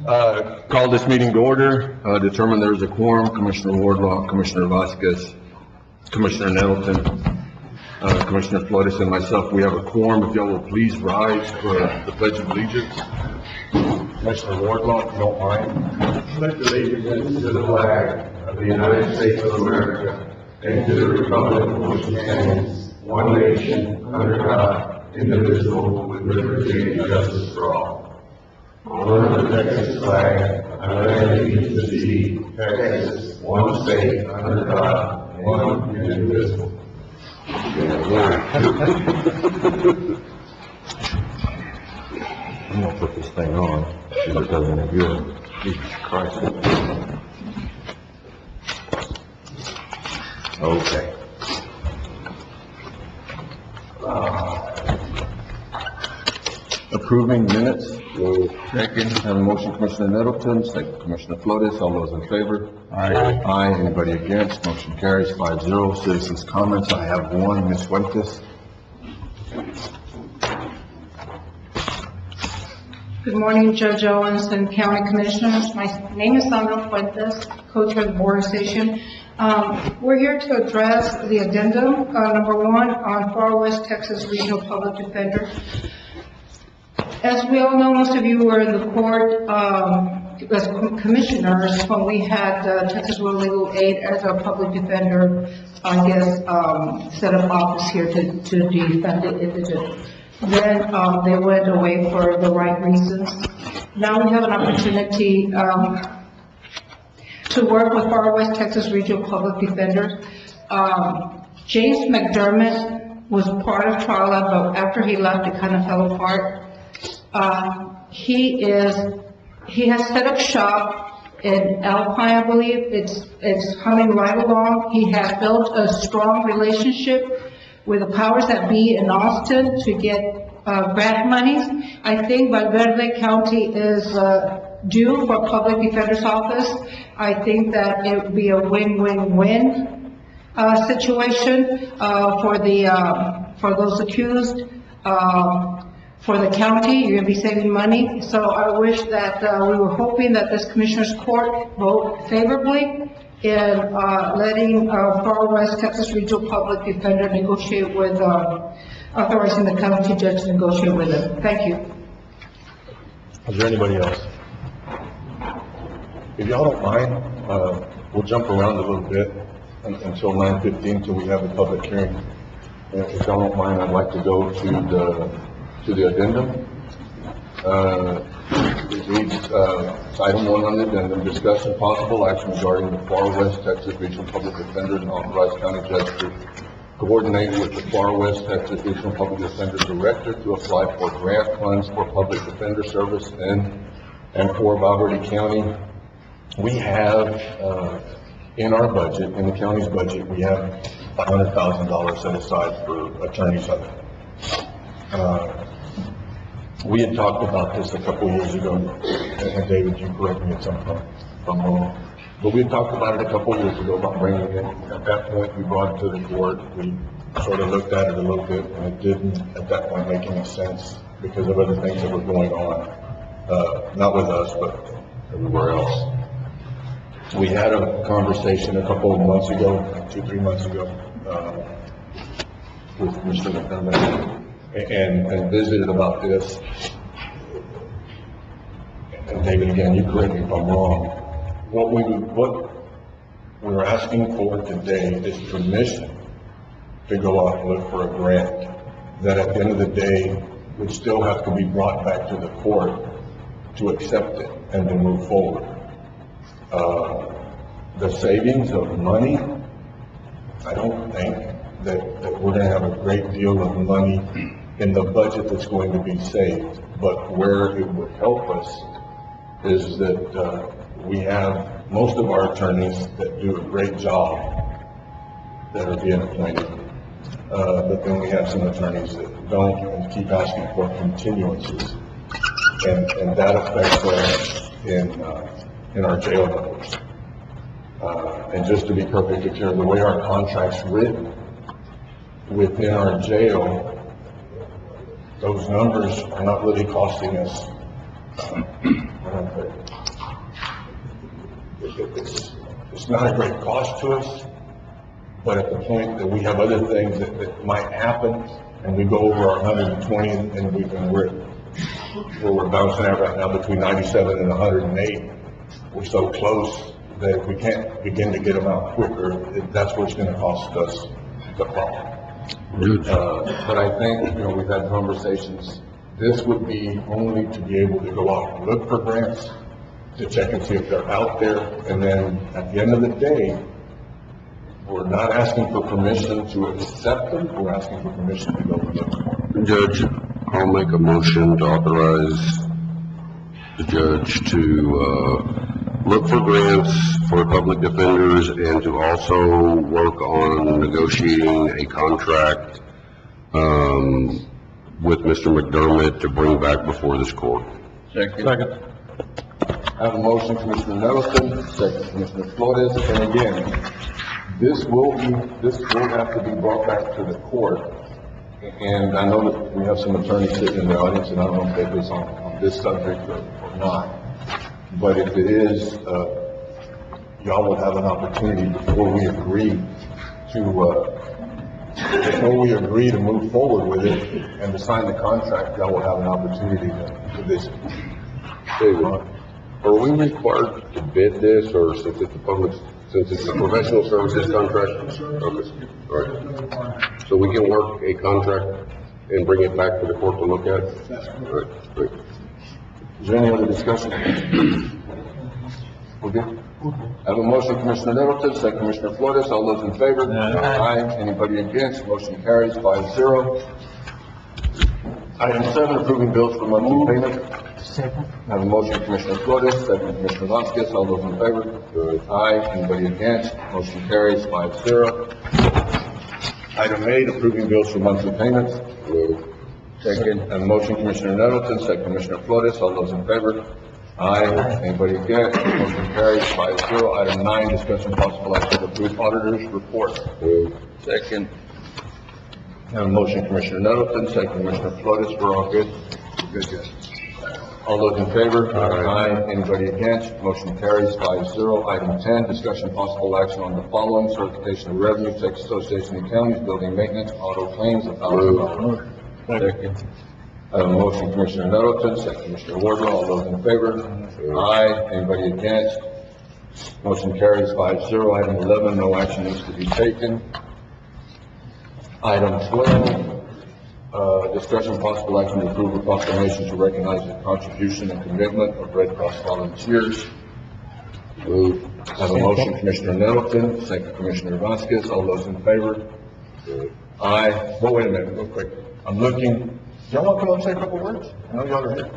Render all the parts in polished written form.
Call this meeting to order. Determine there's a quorum. Commissioner Wardlaw, Commissioner Vasquez, Commissioner Nettleton, Commissioner Flores, and myself. We have a quorum. If y'all will please rise for the Pledge of Allegiance. Commissioner Wardlaw, if you don't mind. Pledge allegiance to the flag of the United States of America and to the republic for which it stands, one nation, under God, indivisible, with liberty and justice for all. Honor the Texas flag, I pledge allegiance to thee, Texas, one state, under God, one and indivisible. I'm gonna put this thing on, see if it doesn't adhere. Jesus Christ. Okay. Approving minutes. Second. Have a motion, Commissioner Nettleton, second Commissioner Flores. All those in favor? Aye. Aye. Anybody against? Motion carries 5-0. Citizens' comments. I have one, Ms. Fuentes. Good morning, Judge Owens and County Commissioners. My name is Sandra Fuentes, co-chair of the Board of Station. We're here to address the addendum, number one, on Far West Texas Regional Public Defender. As we all know, most of you were in the court as commissioners when we had Texas Rural Legal Aid as our public defender, I guess, set up office here to defend the indigent. Then they went away for the right reasons. Now we have an opportunity to work with Far West Texas Regional Public Defenders. James McDermott was part of trial, but after he left, it kind of fell apart. He has set up shop in Alpine, I believe. It's coming right along. He has built a strong relationship with the powers that be in Austin to get grant monies. I think Valverde County is due for Public Defender's Office. I think that it would be a win-win-win situation for those accused. For the county, you're going to be saving money. So I wish that we were hoping that this Commissioners Court vote favorably in letting Far West Texas Regional Public Defender negotiate with, authorizing the county judge to negotiate with them. Thank you. Is there anybody else? If y'all don't mind, we'll jump around a little bit until 9:15 until we have a public hearing. And if y'all don't mind, I'd like to go to the addendum. It reads, item 1 on the addendum, discussion possible action regarding the Far West Texas Regional Public Defender and authorize county judge to coordinate with the Far West Texas Regional Public Defender Director to apply for grant funds for public defender service and for Valverde County. We have, in our budget, in the county's budget, we have $100,000 set aside for attorneys. We had talked about this a couple of years ago, and David, you correct me at some point if I'm wrong, but we had talked about it a couple of years ago about bringing it in. At that point, we brought it to the court. We sort of looked at it a little bit, and it didn't at that point make any sense because of other things that were going on, not with us, but everywhere else. We had a conversation a couple of months ago, 2-3 months ago, with Mr. McDermott. And visited about this. And David, again, you correct me if I'm wrong. What we're asking for today is permission to go out and look for a grant that at the end of the day would still have to be brought back to the court to accept it and to move forward. The savings of money, I don't think that we're going to have a great deal of money in the budget that's going to be saved, but where it would help us is that we have most of our attorneys that do a great job that are being appointed, but then we have some attorneys that don't and keep asking for continuances, and that affects us in our jail numbers. And just to be perfectly clear, the way our contract's written within our jail, those numbers are not really costing us, I don't I'm in favor. It's not a great cost to us, but at the point that we have other things that might happen, and we go over our 120, and we're bouncing out right now between 97 and 108, we're so close that if we can't begin to get them out quicker, that's what's gonna cost us the problem. But I think, we've had conversations, this would be only to be able to go out and look for grants, to check and see if they're out there, and then at the end of the day, we're not asking for permission to accept them, we're asking for permission to go and look for them. Judge, I'll make a motion to authorize the judge to, look for grants for public defenders and to also work on negotiating a contract, with Mr. McDermott to bring back before this court. Second. I have a motion, Commissioner Nettleton, second, Commissioner Flores, and again, this will have to be brought back to the court. And I know that we have some attorneys sitting in the audience, and I don't know if that is on this subject or not. But if it is, y'all will have an opportunity before we agree to move forward with it and to sign the contract, y'all will have an opportunity to visit. David, are we required to bid this, or since it's a professional services contract? Okay, all right. So we can work a contract and bring it back to the court to look at? All right, great. Is there any other discussion? We're good? I have a motion, Commissioner Nettleton, second, Commissioner Flores, all those in favor? Aye. Anybody against? Motion carries 5-0. Item 7, approving bills for monthly payment. Second. I have a motion, Commissioner Flores, second, Commissioner Vasquez, all those in favor? Aye. Anybody against? Motion carries 5-0. Item 8, approving bills for monthly payments. Second, and motion, Commissioner Nettleton, second, Commissioner Flores, all those in favor? Aye. Anybody against? Motion carries 5-0. Item 9, discussion possible action to approve auditor's report. Second. And a motion, Commissioner Nettleton, second, Commissioner Flores, we're all good? Good, yes. All those in favor? Aye. Anybody against? Motion carries 5-0. Item 10, discussion possible action on the following: certification of revenue, Texas Association of Counties, building maintenance, auto claims, $1,000. Second. I have a motion, Commissioner Nettleton, second, Commissioner Wardlaw, all those in favor? Aye. Anybody against? Motion carries 5-0. Item 11, no action needs to be taken. Item 12, discussion possible action to approve a proclamation to recognize the contribution and commitment of Red Cross volunteers. Move. I have a motion, Commissioner Nettleton, second, Commissioner Vasquez, all those in favor? Aye. Well, wait a minute, real quick. I'm looking. Y'all want to come up and say a couple words? I know y'all are here.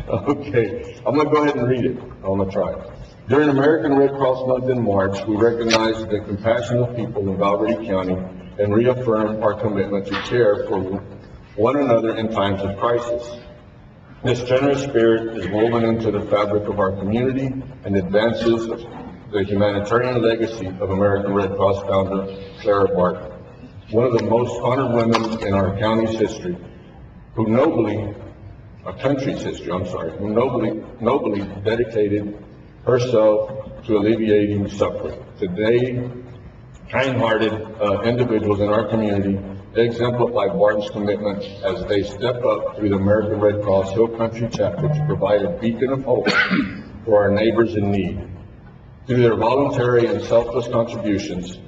Okay, I'm gonna go ahead and read it. I'm gonna try. During American Red Cross Month in March, we recognize the compassion of people in Valverde County and reaffirm our commitment to care for one another in times of crisis. This generous spirit is woven into the fabric of our community and advances the humanitarian legacy of American Red Cross founder Clara Barton, one of the most honored women in our county's history, who nobly dedicated herself to alleviating suffering. Today, kind-hearted individuals in our community exemplify Barton's commitment as they step up through the American Red Cross Hill Country chapter to provide a beacon of hope for our neighbors in need. Through their voluntary and selfless contributions,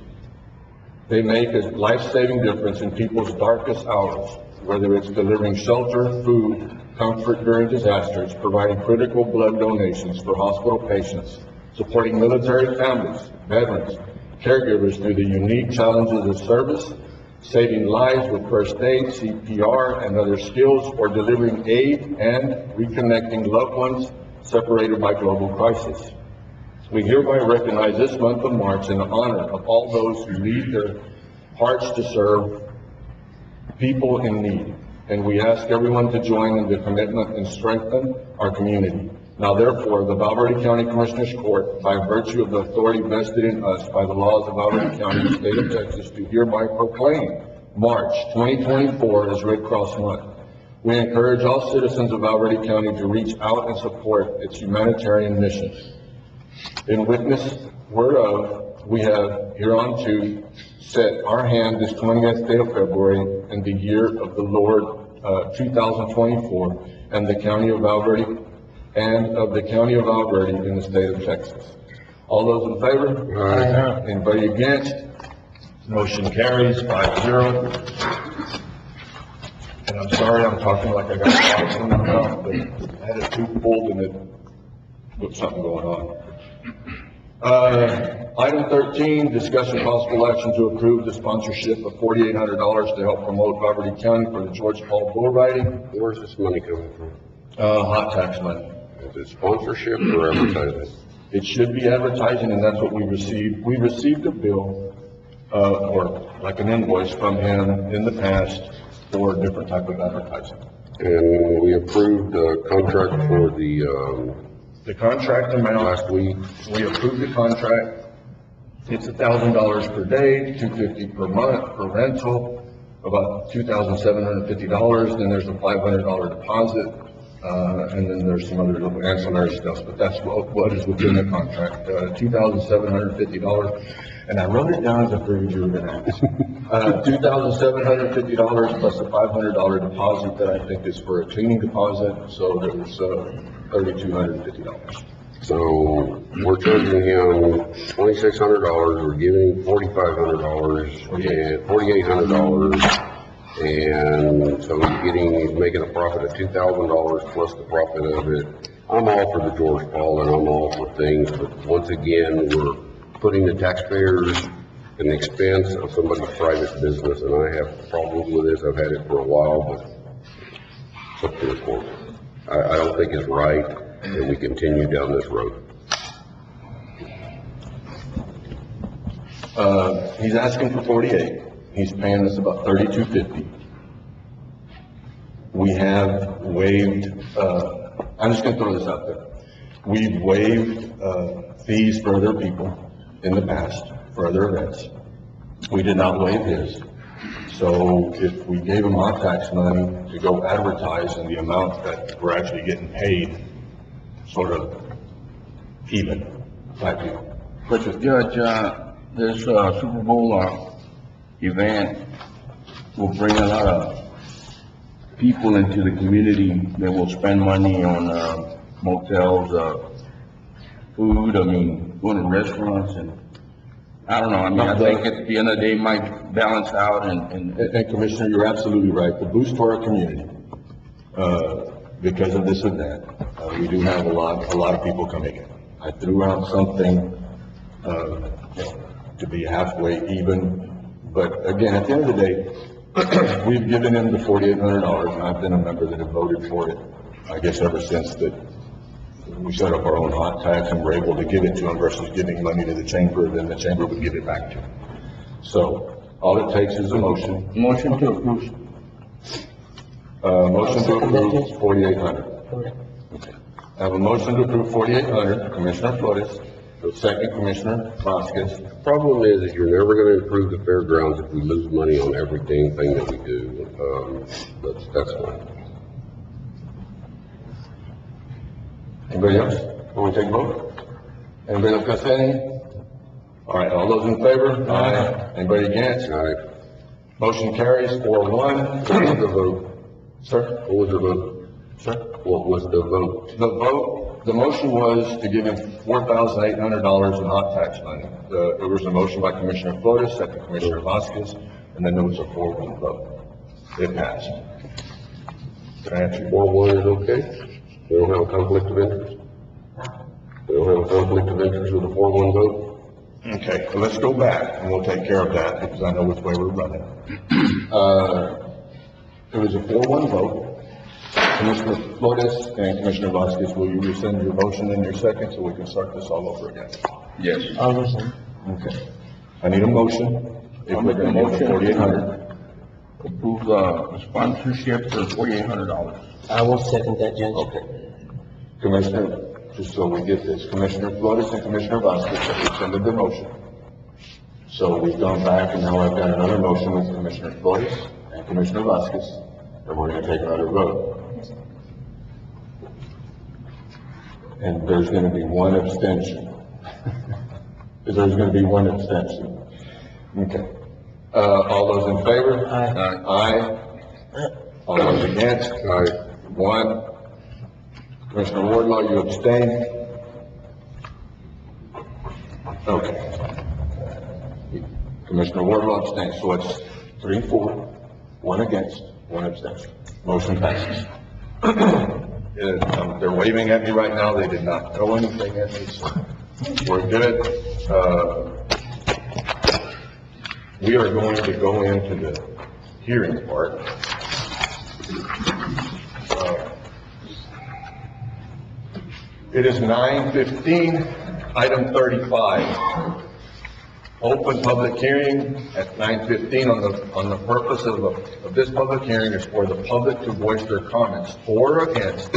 they make a life-saving difference in people's darkest hours, whether it's delivering shelter, food, comfort during disasters, providing critical blood donations for hospital patients, supporting military families, veterans, caregivers through the unique challenges of service, saving lives with first aid, CPR, and other skills, or delivering aid and reconnecting loved ones separated by global crisis. We hereby recognize this month of March in honor of all those who lead their hearts to serve people in need. And we ask everyone to join in the commitment and strengthen our community. Now therefore, the Valverde County Commissioners Court, by virtue of the authority vested in us by the laws of Valverde County, the state of Texas, do hereby proclaim March 2024 as Red Cross Month. We encourage all citizens of Valverde County to reach out and support its humanitarian mission. In witness whereof, we have hereunto set our hand this 20th day of February in the year of the Lord, 2024, and the county of Valverde, and of the county of Valverde in the state of Texas. All those in favor? Aye. Anybody against? Motion carries 5-0. And I'm sorry, I'm talking like I got a in my mouth, but I had a tooth pulled and it was something going on. Item 13, discussion possible action to approve the sponsorship of $4,800 to help promote Valverde County for the George Paul Bull Riding. Where's this money coming from? Hot tax money. Is it sponsorship or advertising? It should be advertising, and that's what we received. We received a bill, or like an invoice from him in the past for a different type of advertising. And we approved the contract for The contract amount, last week. we approved the contract. It's $1,000 per day, $250 per month per rental, about $2,750. Then there's a $500 deposit, and then there's some other little ancillary stuff, but that's what is within the contract, $2,750. And I wrote it down as I figured you were gonna ask. $2,750 plus a $500 deposit that I think is for a cleaning deposit, so there was, $3,250. So we're charging him $2,600, we're giving him $4,500 and $4,800. And so he's making a profit of $2,000 plus the profit of it. I'm all for the George Paul and I'm all for things, but once again, we're putting the taxpayers at the expense of somebody's private business, and I have problems with this. I've had it for a while, but it's up to the court. I don't think it's right that we continue down this road. He's asking for 48. He's paying us about $3,250. We have waived, I'm just gonna throw this out there. We've waived, fees for other people in the past, for other events. We did not waive his. So if we gave him hot tax money to go advertise and the amount that we're actually getting paid, sort of even, type deal. But Judge, this Super Bowl event will bring a lot of people into the community that will spend money on motels, food, going to restaurants, and I don't know, I think at the end of the day, it might balance out and And Commissioner, you're absolutely right. The boost to our community, because of this event, we do have a lot of people coming in. I threw out something, to be halfway even, but again, at the end of the day, we've given him the $4,800, and I've been a member that have voted for it, I guess ever since that we set up our own hot tax and we're able to give it to him versus giving money to the chamber, then the chamber would give it back to him. So, all it takes is a motion. motion to approve. Motion to approve 4,800. Okay. I have a motion to approve 4,800, Commissioner Flores, second Commissioner Vasquez. Problem is you're never gonna improve the fairgrounds if we lose money on every dang thing that we do. That's fine. Anybody else? Want to take a vote? Anybody else got to say anything? All right, all those in favor? Aye. Anybody against? Aye. Motion carries 4-1. What was the vote? Sir? What was the vote? Sir? What was the vote? The vote, the motion was to give him $4,800 in hot tax money. There was a motion by Commissioner Flores, second Commissioner Vasquez, and then there was a 4-1 vote. It passed. Did I answer your 4-1 is okay? We don't have a conflict of interest? We don't have a conflict of interest with a 4-1 vote? Okay, well, let's go back, and we'll take care of that, because I know which way we're running. It was a 4-1 vote. Commissioner Flores and Commissioner Vasquez, will you rescind your motion in your second, so we can start this all over again? Yes. Okay. I need a motion, if we're gonna give the 4,800. Approve the sponsorship for $4,800. I will second that, Judge. Okay. Commissioner, just so we get this, Commissioner Flores and Commissioner Vasquez have rescinded the motion. So we've gone back, and now I've got another motion with Commissioner Flores and Commissioner Vasquez. And we're gonna take another vote. And there's gonna be one abstention. There's gonna be one abstention. Okay. All those in favor? Aye. Aye. All those against? Aye. One. Commissioner Wardlaw, you abstain? Okay. Commissioner Wardlaw abstains, so it's 3-4, one against, one abstention. Motion passes. They're waving at me right now, they did not throw anything at me, so we're good. We are going to go into the hearing part. It is 9:15, item 35. Open public hearing at 9:15 on the purpose of this public hearing is for the public to voice their comments for or against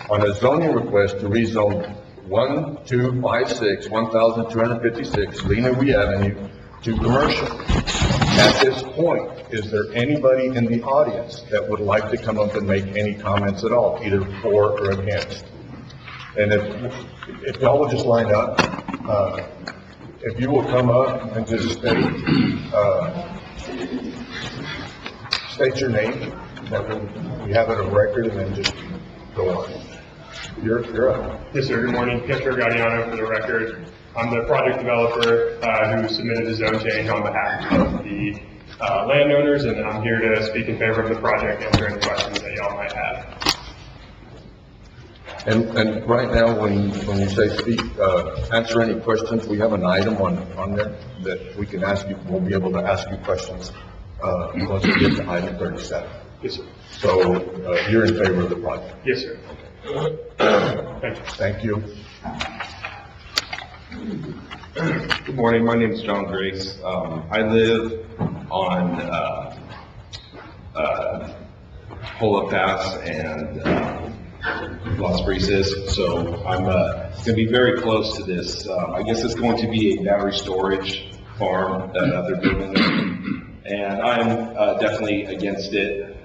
on a zoning request to rezone 1256, 1256 Lena Wee Avenue to commercial. At this point, is there anybody in the audience that would like to come up and make any comments at all, either for or against? And if y'all will just line up, if you will come up and just state your name, that we have it on record, and then just go on. You're up. Yes, sir. Good morning. Pietro Gaudiano for the record. I'm the project developer who submitted the zone change on behalf of the landowners, and I'm here to speak in favor of the project, answer any questions that y'all might have. And right now, when you say speak, answer any questions, we have an item on there that we can ask you, we'll be able to ask you questions, once we get to item 37. Yes, sir. So, you're in favor of the project? Yes, sir. Thank you. Thank you. Good morning, my name is John Grace. I live on Pola Pass and Las Brisas, so I'm going to be very close to this. I guess it's going to be a battery storage farm that they're building, and I'm definitely against it.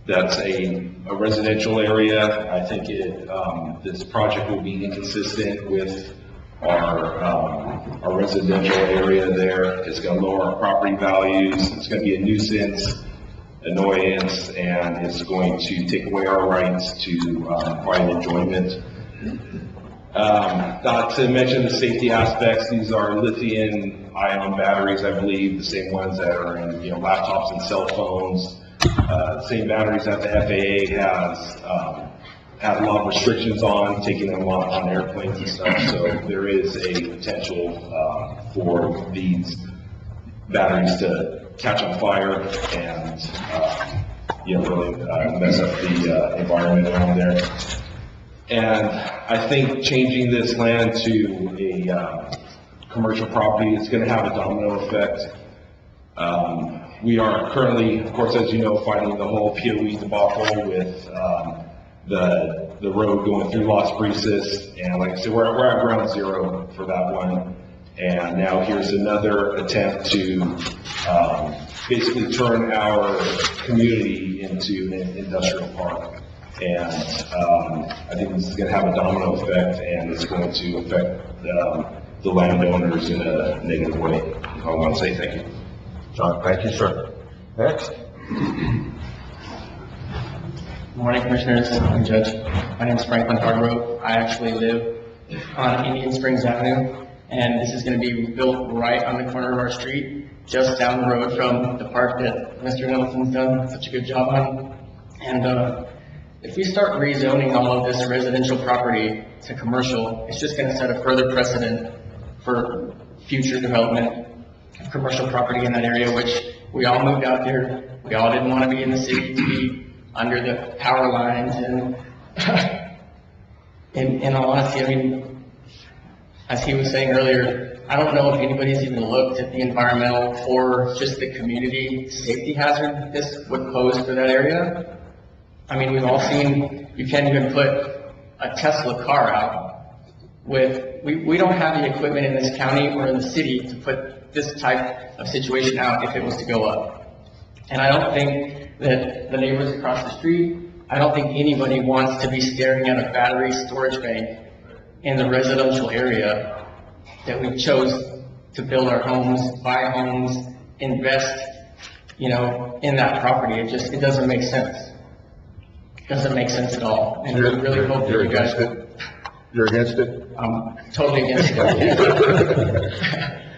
That's a residential area. I think this project will be inconsistent with our residential area there. It's going to lower our property values. It's going to be a nuisance, annoyance, and it's going to take away our rights to quiet enjoyment. Not to mention the safety aspects. These are lithium-ion batteries, I believe, the same ones that are in laptops and cell phones. Same batteries that the FAA has had a lot of restrictions on, taking them on airplanes and stuff. So there is a potential for these batteries to catch on fire and really mess up the environment around there. And I think changing this land to a commercial property is going to have a domino effect. We are currently, of course, as you know, fighting the whole POE debacle with the road going through Las Brisas, and like I said, we're at ground zero for that one. And now here's another attempt to basically turn our community into an industrial park. And I think this is going to have a domino effect, and it's going to affect the landowners in a negative way. I want to say thank you. John, thank you, sir. Next. Good morning, Commissioners and Judge. My name is Franklin Hargrove. I actually live on Indian Springs Avenue, and this is going to be built right on the corner of our street, just down the road from the park that Mr. Middleton's done such a good job on. And if we start rezoning all of this residential property to commercial, it's just going to set a further precedent for future development of commercial property in that area, which we all moved out there. We all didn't want to be in the city, to be under the power lines, and in all honesty, I mean, as he was saying earlier, I don't know if anybody's even looked at the environmental or just the community safety hazard this would pose for that area. I mean, we've all seen, you can't even put a Tesla car out with, we don't have the equipment in this county or in the city to put this type of situation out if it was to go up. And I don't think that the neighbors across the street, I don't think anybody wants to be staring at a battery storage bank in the residential area that we chose to build our homes, buy homes, invest, in that property. It doesn't make sense. It doesn't make sense at all. And we really hope that You're you guys. against it? You're against it? I'm totally against it.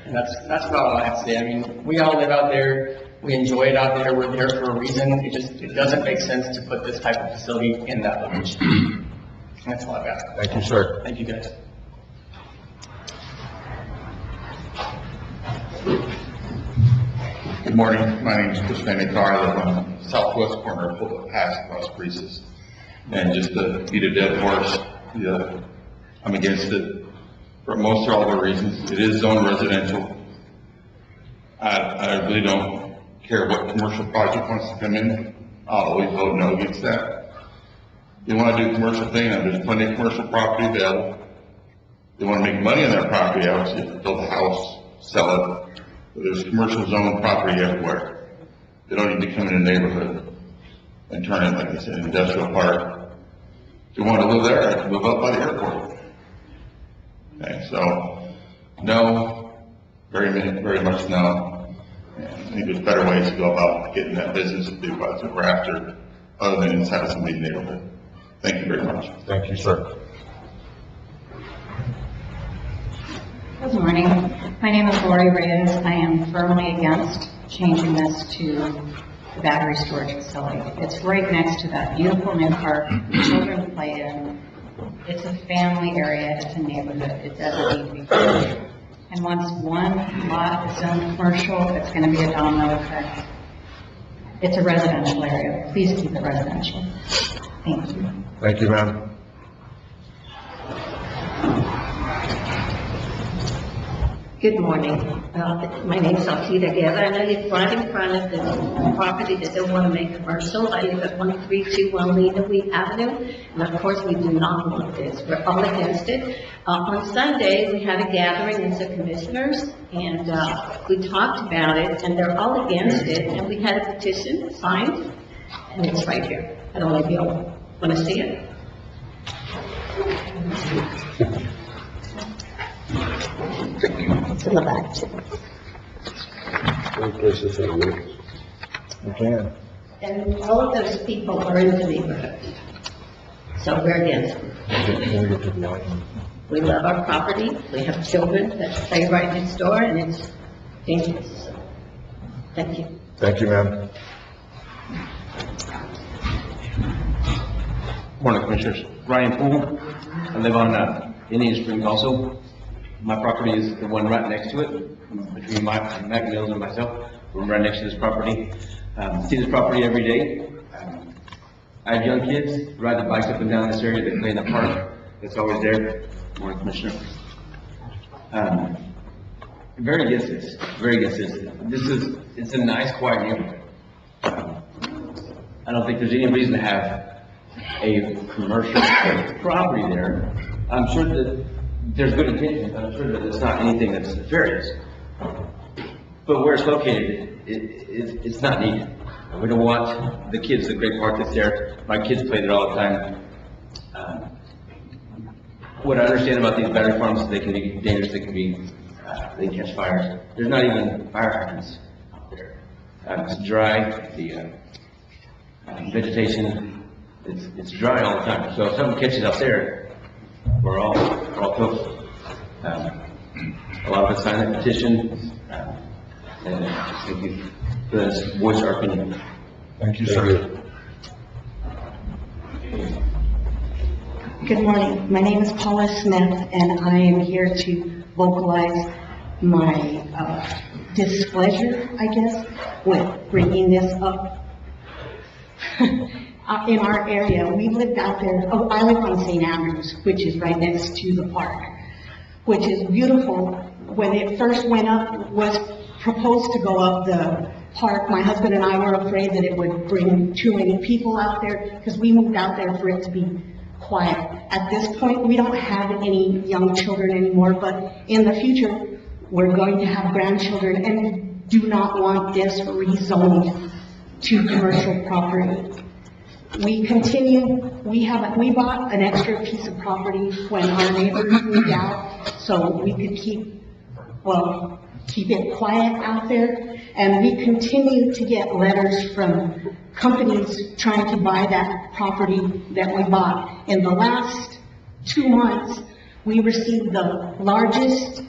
And that's about all I have to say. I mean, we all live out there, we enjoy it out there, we're there for a reason. It doesn't make sense to put this type of facility in that location. That's all I've got. Thank you, sir. Thank you, guys. Good morning, my name is Chris Van Car. I live on the southwest corner of Philip Pass, Las Brisas. And just to beat a dead horse, I'm against it for most or all the reasons. It is zone residential. I really don't care what commercial project wants to come in. I'll always vote no against that. They want to do a commercial thing, and there's plenty of commercial property available. They want to make money on their property, obviously, build a house, sell it. But there's commercial zone property everywhere. They don't need to come in a neighborhood and turn it, like I said, an industrial park. If you want to live there, I can move up by the airport. Okay, so, no, very much no. And I think there's better ways to go about getting that business if that's what we're after, other than inside of somebody's neighborhood. Thank you very much. Thank you, sir. Good morning. My name is Lori Reyes. I am firmly against changing this to the battery storage facility. It's right next to that beautiful new park children play in. It's a family area. It's a neighborhood. It doesn't need to be. And once one lot is zoned commercial, it's going to be a domino effect. It's a residential area. Please keep it residential. Thank you. Thank you, ma'am. Good morning. My name is Alfida Guerra, and I live right in front of the property that they want to make commercial. I live at 1321 Lena Wheat Avenue, and of course, we do not want this. We're all against it. On Sunday, we had a gathering as the commissioners, and we talked about it, and they're all against it, and we had a petition signed, and it's right here. I don't know if you all want to see it. It's in the back. You can. And all of those people are in the neighborhood. So we're against it. Can we get to the item? We love our property, we have children that play right next door, and it's dangerous. Thank you. Thank you, ma'am. Morning, Commissioners. Ryan Poole. I live on Indian Springs also. My property is the one right next to it, between Mac Mills and myself. We're right next to this property. See this property every day. I have young kids, ride the bikes up and down this area, they play in the park. It's always there. Morning, Commissioner. Very against this, very against this. It's a nice, quiet neighborhood. I don't think there's any reason to have a commercial property there. I'm sure that there's good intentions, I'm sure that it's not anything that's nefarious. But where it's located, it's not needed. We don't want the kids, the great park that's there. My kids play there all the time. What I understand about these battery farms is they can be dangerous, they can catch fires. There's not even fire hydrants out there. It's dry, the vegetation, it's dry all the time. So if something catches up there, we're all toast. A lot of us signed that petition, and thank you for this, voice our opinion. Thank you, sir. Good morning. My name is Paula Smith, and I am here to vocalize my displeasure, I guess, with bringing this up. In our area, we lived out there, I live on St. Andrews, which is right next to the park, which is beautiful. When it first went up, was proposed to go up the park, my husband and I were afraid that it would bring too many people out there, because we moved out there for it to be quiet. At this point, we don't have any young children anymore, but in the future, we're going to have grandchildren, and we do not want this rezoned to commercial property. We bought an extra piece of property when our neighbors moved out, so we could keep it quiet out there. And we continue to get letters from companies trying to buy that property that we bought. In the last 2 months, we received the largest,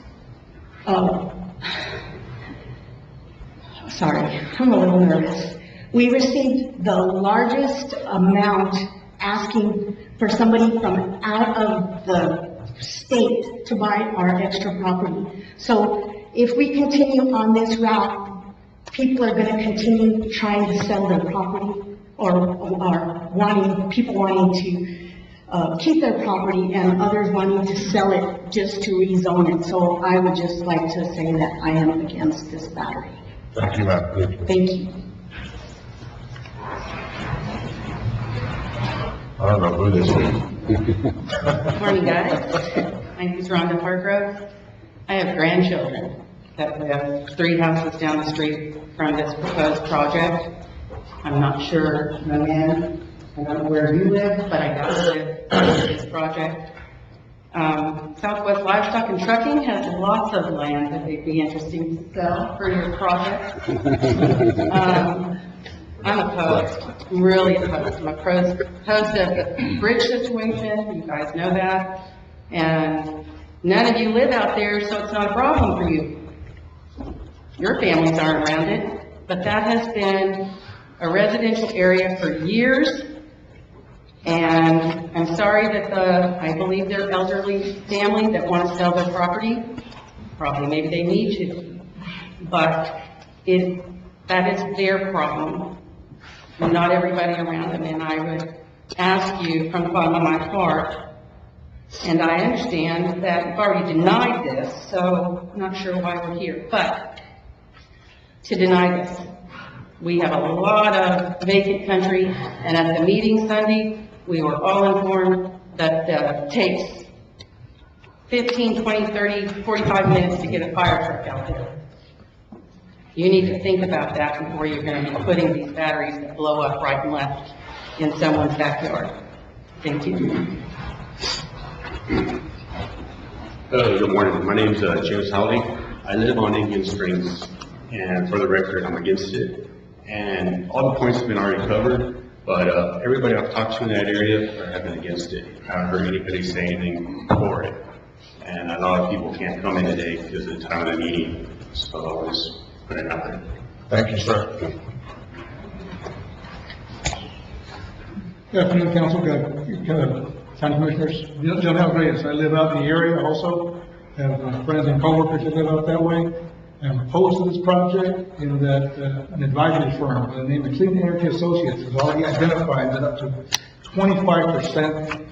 sorry, I'm a little nervous. We received the largest amount asking for somebody from out of the state to buy our extra property. So if we continue on this route, people are going to continue trying to sell their property or people wanting to keep their property and others wanting to sell it just to rezone it. So I would just like to say that I am against this battery. Thank you, ma'am. Thank you. I don't know who this is. Morning, guys. My name is Rhonda Hargrove. I have grandchildren that live 3 houses down the street from this proposed project. I'm not sure, young man, I don't know where you live, but I got to live in this project. Southwest Livestock and Trucking has lots of land that they'd be interesting to sell for your project. I'm opposed. I'm really opposed. I'm opposed to the bridge situation. You guys know that. And none of you live out there, so it's not a problem for you. Your families aren't around it. But that has been a residential area for years. And I'm sorry that I believe they're elderly family that want to sell their property. Probably maybe they need to. But that is their problem. Not everybody around them, and I would ask you from the bottom of my heart, and I understand that you've already denied this, so I'm not sure why we're here, but to deny this. We have a lot of vacant country, and at the meeting Sunday, we were all informed that it takes 15, 20, 30, 45 minutes to get a fire truck out there. You need to think about that before you're going to be putting these batteries that blow up right and left in someone's backyard. Thank you. Good morning. My name is James Howley. I live on Indian Springs, and for the record, I'm against it. And all the points have been already covered, but everybody I've talked to in that area have been against it. I haven't heard anybody say anything for it. And a lot of people can't come in today because of the time of the meeting, so I'll always put it out there. Thank you, sir. Good afternoon, Council, County Commissioners. John Alvarez. I live out in the area also. I have friends and coworkers that live out that way. I'm opposed to this project in that an advisory firm by the name of Clean Energy Associates has already identified that up to 25%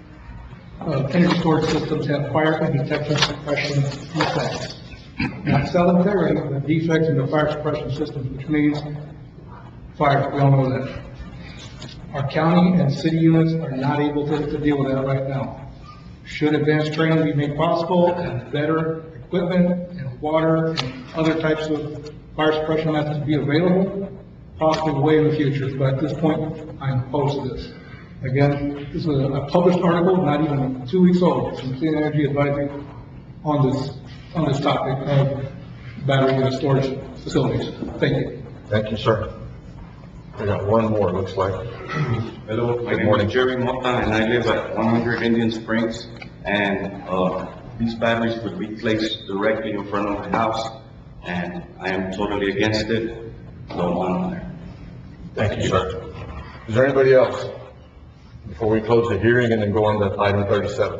of energy storage systems have fire and detection suppression defects. Not cell integrity, but defects in the fire suppression systems, which means fire. We all know that. Our county and city units are not able to deal with that right now. Should advanced training be made possible and better equipment and water and other types of fire suppression methods be available, possibly way in the future. But at this point, I'm opposed to this. Again, this is a published article, not even 2 weeks old, from Clean Energy Advisory on this topic of battery storage facilities. Thank you. Thank you, sir. We got one more, looks like. Hello, my name is Jerry Mota, and I live at 100 Indian Springs. And these batteries would be placed directly in front of the house, and I am totally against it. Don't want them there. Thank you, sir. Is there anybody else? Before we close the hearing and then go on to item 37.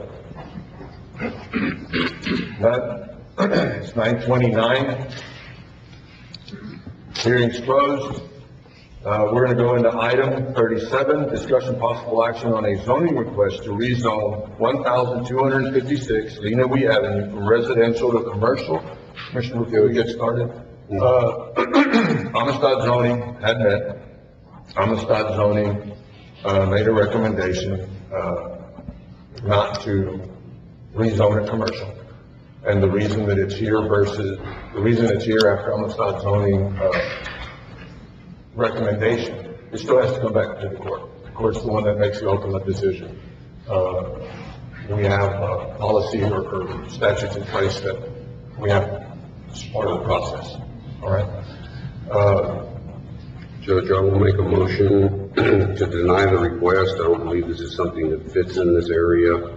None? It's 9:29. Hearing's closed. We're going to go into item 37, discussion possible action on a zoning request to rezone 1,256 Lena Wee Avenue from residential to commercial. Commissioner, before we get started, Amistad zoning had met. Amistad zoning made a recommendation not to rezone it commercial. And the reason that it's here the reason it's here after Amistad zoning recommendation it still has to come back to the court. The court's the one that makes the ultimate decision. We have policy or statutes in place that we have as part of the process, all right? Judge, I will make a motion to deny the request. I don't believe this is something that fits in this area.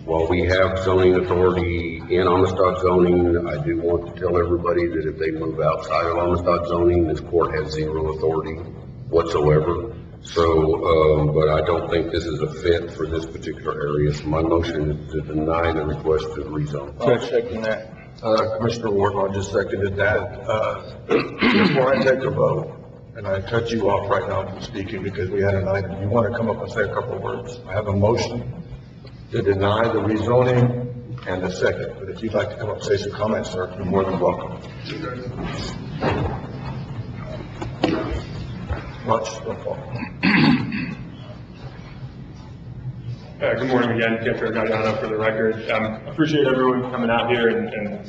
While we have zoning authority in Amistad zoning, I do want to tell everybody that if they move outside of Amistad zoning, this court has zero authority whatsoever. So, but I don't think this is a fit for this particular area. So my motion is to deny the request to rezone. Judge, second that. Commissioner Ward, just seconded that. Before I take a vote, and I cut you off right now from speaking because we had an item, you want to come up and say a couple of words? I have a motion to deny the rezoning and a second, but if you'd like to come up and say some comments, sir, you're more than welcome. Watch the fall. Good morning again, Pietro Gagliano for the record. Appreciate everyone coming out here and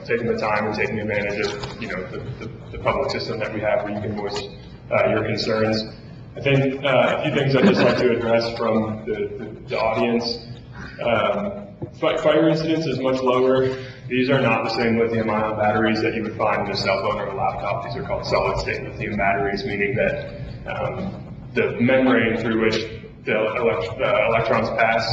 taking the time and taking advantage of, the public system that we have where you can voice your concerns. I think a few things I'd just like to address from the audience. Fire incidence is much lower. These are not the same lithium-ion batteries that you would find in a cell phone or a laptop. These are called solid-state lithium batteries, meaning that the membrane through which the electrons pass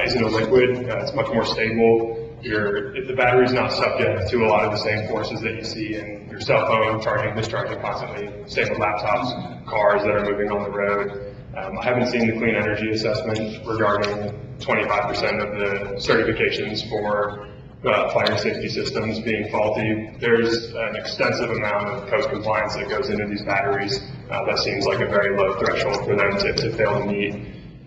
isn't a liquid. It's much more stable. The battery is not subject to a lot of the same forces that you see in your cell phone, charging, discharging constantly. Same with laptops, cars that are moving on the road. I haven't seen the clean energy assessment regarding 25% of the certifications for fire safety systems being faulty. There's an extensive amount of code compliance that goes into these batteries. That seems like a very low threshold for them to fail to meet.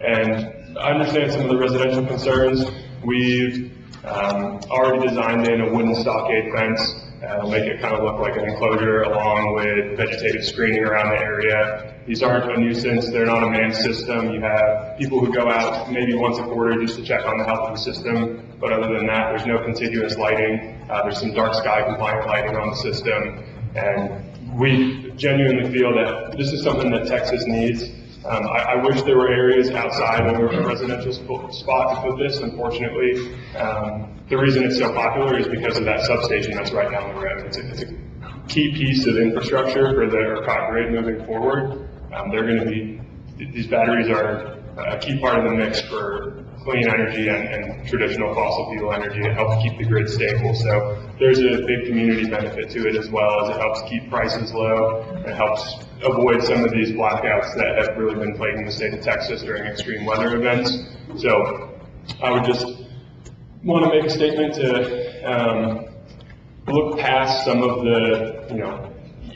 And I understand some of the residential concerns. We've already designed in a wooden stockade fence. It'll make it kind of look like an enclosure along with vegetative screening around the area. These aren't a nuisance. They're not a manned system. You have people who go out maybe once a quarter just to check on the health of the system. But other than that, there's no contiguous lighting. There's some dark sky compliant lighting on the system. And we genuinely feel that this is something that Texas needs. I wish there were areas outside of a residential spot to put this. Unfortunately, the reason it's so popular is because of that substation that's right down the road. It's a key piece of infrastructure for the ERCOT grid moving forward. These batteries are a key part of the mix for clean energy and traditional fossil fuel energy. It helps keep the grid stable. So there's a big community benefit to it, as well as it helps keep prices low. It helps avoid some of these blackouts that have really been plaguing the state of Texas during extreme weather events. So I would just want to make a statement to look past some of the,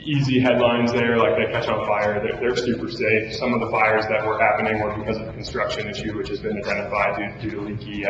easy headlines there, like they catch on fire. They're super safe. Some of the fires that were happening were because of a construction issue, which has been identified due to leaky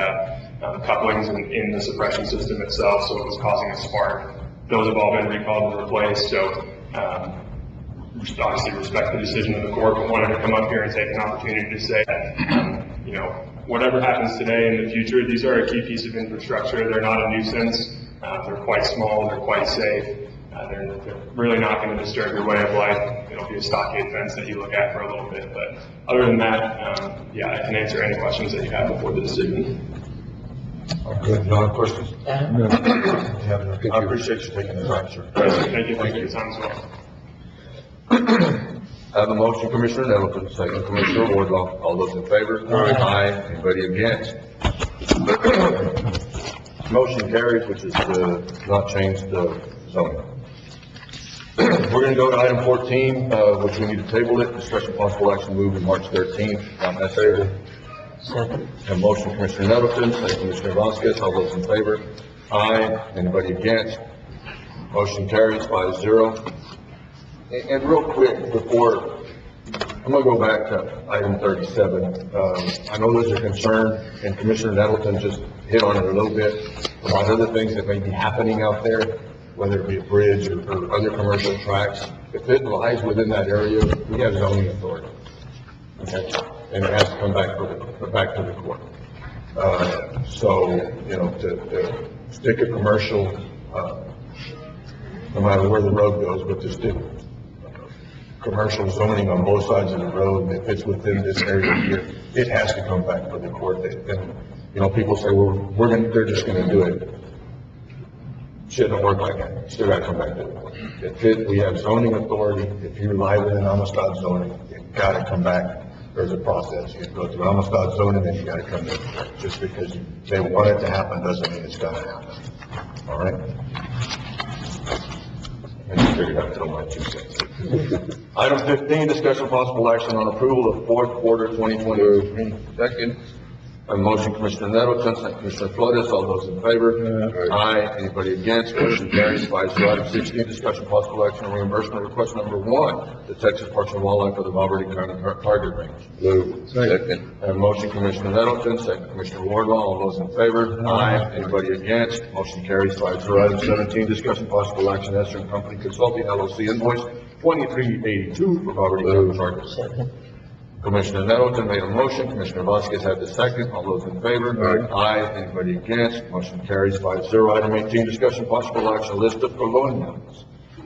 couplings in the suppression system itself, so it was causing a spark. Those have all been recalled and replaced, so obviously respect the decision of the court, but wanted to come up here and take an opportunity to say that, whatever happens today and in the future, these are a key piece of infrastructure. They're not a nuisance. They're quite small. They're quite safe. They're really not going to disturb your way of life. It'll be a stockade fence that you look at for a little bit. But other than that, I can answer any questions that you have before the decision. Good. No other questions? No. I appreciate you taking the time, sir. Thank you for your time as well. I have a motion, Commissioner Nettleton, second Commissioner Wardlaw. All those in favor? Aye. Anybody against? Motion carries, which is to not change the zoning. We're going to go to item 14, which we need to table it. Discussion possible action moving March 13th. Not necessary. Second. And motion, Commissioner Nettleton, second Commissioner Vasquez. All those in favor? Aye. Anybody against? Motion carries 5-0. And real quick, before, I'm going to go back to item 37. I know there's a concern, and Commissioner Nettleton just hit on it a little bit, about other things that may be happening out there, whether it be a bridge or other commercial tracks. If it lies within that area, we have zoning authority. Okay? And it has to come back to the court. To stick a commercial, no matter where the road goes, but to stick commercial zoning on both sides of the road that fits within this area here, it has to come back for the court. And, you know, people say, well, they're just gonna do it. Shouldn't work like that. Still gotta come back to the court. We have zoning authority. If you're live within Amistad zoning, you gotta come back. There's a process. You go through Amistad zoning, then you gotta come to the court. Just because they want it to happen doesn't mean it's gonna happen. All right? And you figured out my 2 cents. Item 15, discussion possible action on approval of fourth quarter 2023. Second. A motion, Commissioner Nettleton, second Commissioner Flores, all those in favor? Aye. Anybody against? Motion carries 5-0. Item 16, discussion possible action on reimbursement request number 1, the Texas Parks and Wildlife for the Valverde County Target Range. Move. Second. A motion, Commissioner Nettleton, second Commissioner Wardlaw, all those in favor? Aye. Anybody against? Motion carries 5-0. Item 17, discussion possible action, Esther Company Consulting LLC invoice 2382 for Valverde County Target. Second. Commissioner Nettleton made a motion, Commissioner Vasquez had the second, all those in favor? Aye. Anybody against? Motion carries 5-0. Item 18, discussion possible action, list of colonials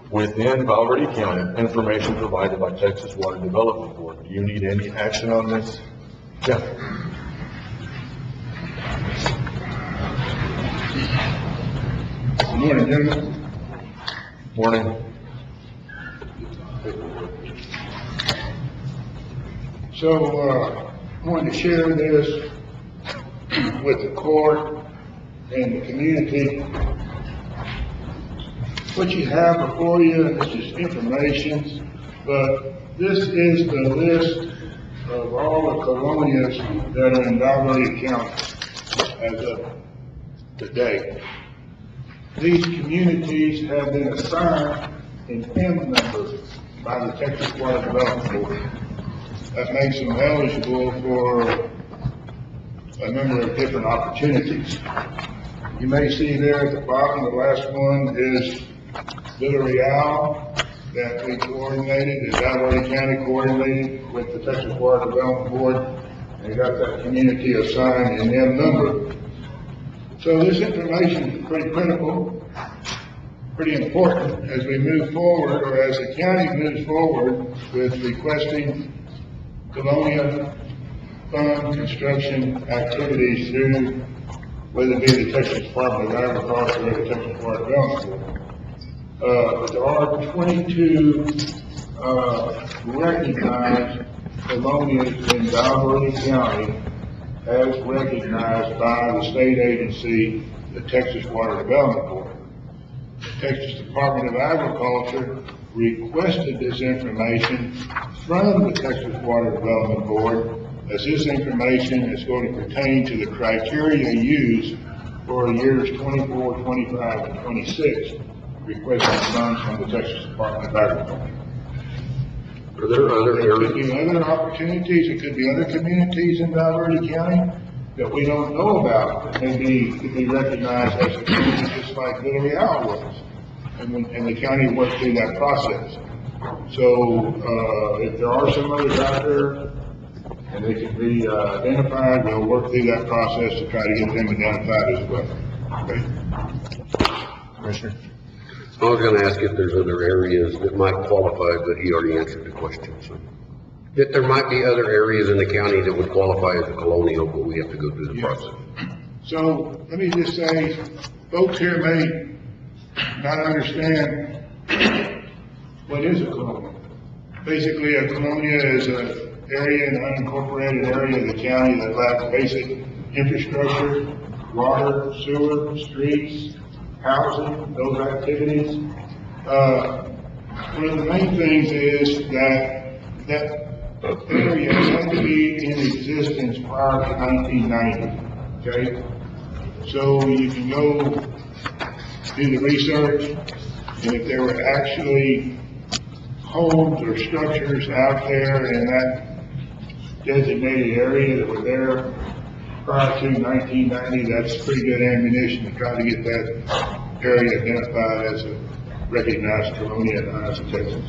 within Valverde County, information provided by Texas Water Development Board. Do you need any action on this? Jeff? Good morning, gentlemen. Morning. So, I wanted to share this with the court and the community. What you have before you, and this is information, but this is the list of all the colonias that are in Valverde County as of today. These communities have been assigned an M number by the Texas Water Development Board. That makes them eligible for a number of different opportunities. You may see there at the bottom, the last one is Villarreal, that we coordinated, that Valverde County coordinated with the Texas Water Development Board, and got that community assigned an M number. So this information is pretty critical, pretty important as we move forward, or as the county moves forward with requesting Colonia fund construction activities through, whether it be the Texas Department of Agriculture or the Texas Water Development Board. There are 22 recognized colonias in Valverde County as recognized by the state agency, the Texas Water Development Board. The Texas Department of Agriculture requested this information from the Texas Water Development Board, as this information is going to pertain to the criteria used for the years 24, 25, and 26, requesting funds from the Texas Department of Agriculture. Are there other There areas? could be other opportunities, it could be other communities in Valverde County that we don't know about, that maybe could be recognized as a community just like Villarreal was. And the county worked through that process. So, if there are some others out there, and they can be identified, we'll work through that process to try to get them identified as well. Okay? Commissioner? I was gonna ask if there's other areas that might qualify, but he already answered the question, so. That there might be other areas in the county that would qualify as a colonial, but we have to go through the process. So, let me just say, folks here may not understand what is a colonia. Basically, a colonia is an area, an unincorporated area of the county that lacks basic infrastructure, water, sewer, streets, housing, those activities. One of the main things is that area had to be in existence prior to 1990, okay? So you can go do the research, and if there were actually homes or structures out there in that designated area that were there prior to 1990, that's pretty good ammunition to try to get that area identified as a recognized colonia in the United Texas.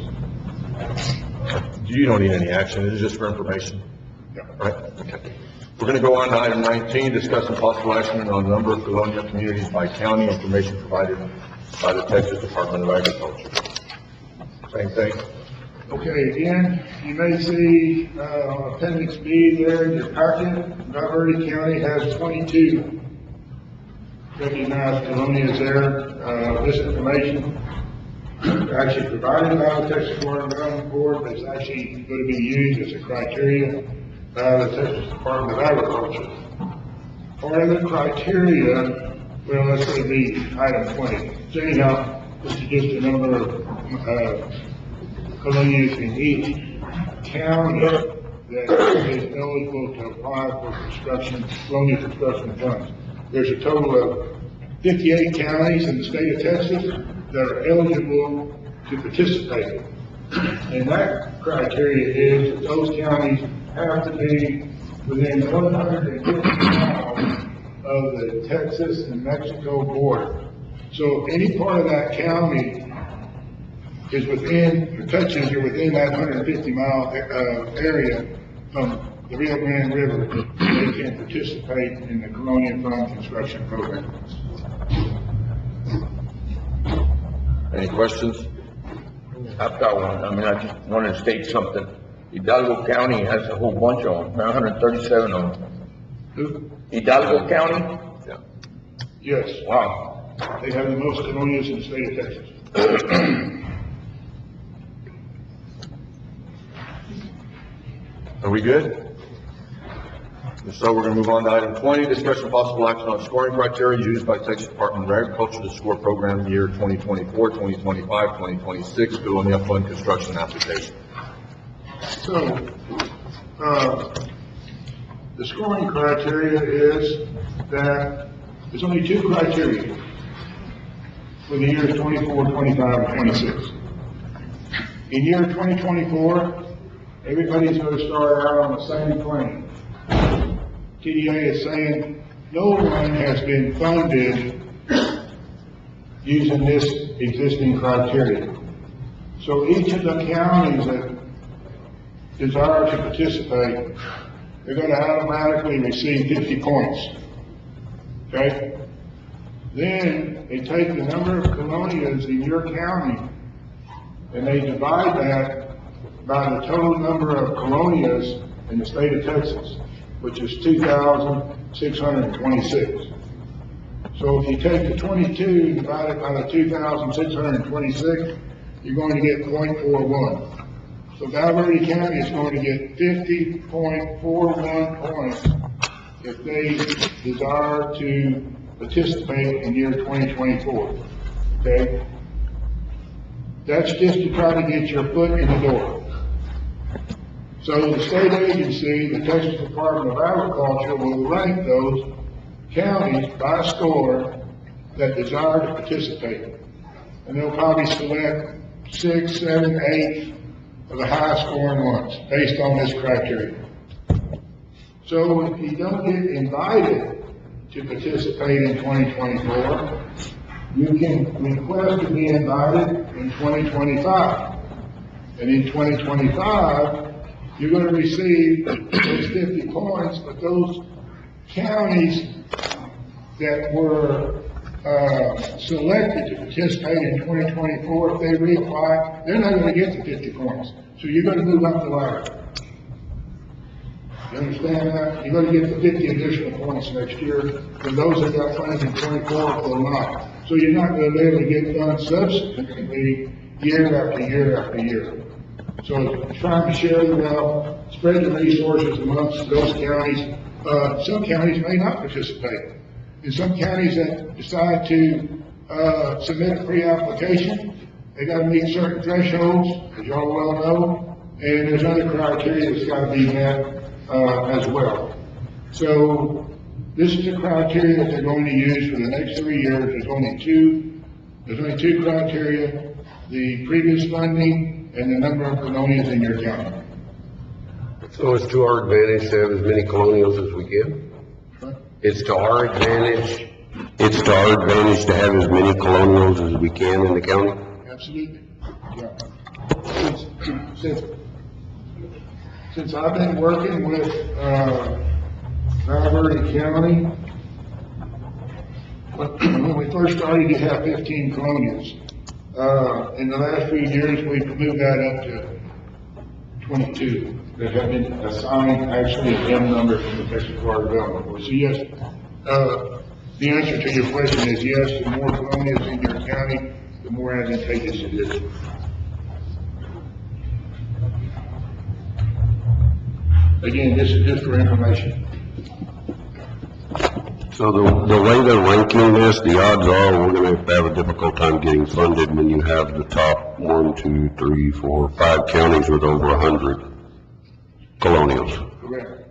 You don't need any action, it is just for information. Yeah. Right? Okay. We're gonna go on to item 19, discussing possible action on a number of colonial communities by county, information provided by the Texas Department of Agriculture. Same thing. Okay, again, you may see, on appendix B there in your packet, Valverde County has 22 recognized colonias there. This information actually provided by the Texas Department of Development Board, but it's actually going to be used as a criteria by the Texas Department of Agriculture. Part of the criteria, well, let's say be item 20. So anyhow, this is just a number of colonias in each county that is eligible to apply for colonial construction funds. There's a total of 58 counties in the state of Texas that are eligible to participate. And that criteria is that those counties have to be within 150 miles of the Texas and Mexico border. So any part of that county is within, or touches or within that 150-mile area from the Rio Grande River, they can participate in the Colonial Fund construction program. Any questions? I've got one. I mean, I just wanted to state something. Hidalgo County has a whole bunch of them, 137 of them. Who? Hidalgo County? Yeah. Yes. Wow. They have the most colonias in the state of Texas. Are we good? If so, we're going to move on to item 20, discussion possible action on scoring criteria used by Texas Department of Agriculture to score program year 2024, 2025, 2026 Colonia Fund construction application. So, the scoring criteria is that there's only two criteria for the years 24, 25, and 26. In year 2024, everybody's going to start out on the same plane. TDA is saying no one has been funded using this existing criteria. So each of the counties that desire to participate, they're going to automatically receive 50 points. Okay? Then they take the number of colonias in your county and they divide that by the total number of colonias in the state of Texas, which is 2,626. So if you take the 22 and divide it by the 2,626, you're going to get 0.41. So Valverde County is going to get 50.41 points if they desire to participate in year 2024. Okay? That's just to try to get your foot in the door. So the state agency, the Texas Department of Agriculture, will rank those counties by score that desire to participate. And they'll probably select 6, 7, 8 of the highest scoring ones based on this criteria. So if you don't get invited to participate in 2024, you can request to be invited in 2025. And in 2025, you're going to receive those 50 points, but those counties that were selected to participate in 2024, if they reapply, they're not going to get the 50 points. So you're going to move up the ladder. You understand that? You're going to get the 50 additional points next year, and those that got funds in 24 will not. So you're not going to be able to get funds subsequently year after year after year. So trying to share the wealth, spread the resources amongst those counties. Some counties may not participate. In some counties that decide to submit a pre-application, they got to meet certain thresholds, as y'all well know, and there's other criteria that's got to be met as well. So this is the criteria that they're going to use for the next 3 years. There's only two criteria: the previous funding and the number of colonials in your county. So it's to our advantage to have as many colonials as we can? It's to our advantage to have as many colonials as we can in the county? Absolutely, yeah. Since I've been working with Valverde County, when we first started, you have 15 colonials. In the last few years, we've moved that up to 22 that have been assigned actually a M number from the Texas Water Development Board. So yes, the answer to your question is yes, the more colonials in your county, the more advantageous it is. Again, this is just for information. So the way they're ranking this, the odds are we're gonna have a difficult time getting funded when you have the top 1, 2, 3, 4, 5 counties with over 100 colonials. Correct.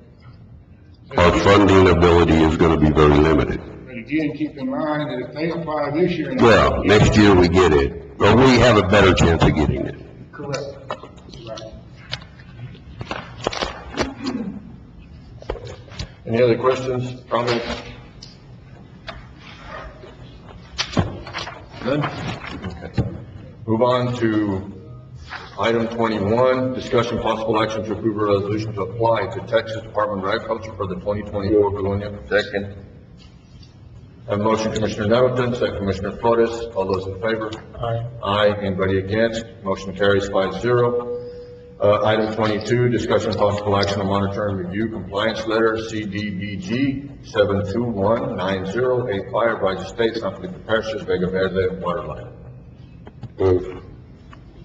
Our funding ability is gonna be very limited. But again, keep in mind that if they apply this year. Well, next year we get it, or we have a better chance of getting it. Correct. Right. Any other questions, comments? None? Okay. Move on to item 21, discussion possible action to approve a resolution to apply to Texas Department of Agriculture for the 2024 Colonia. Second. A motion, Commissioner Nettleton, second Commissioner Flores. All those in favor? Aye. Aye. Anybody against? Motion carries 5-0. Item 22, discussion possible action on monitor and review compliance letter CDBG 7219085 by the state San Felipe Parishes, Vega Verde water line. Move.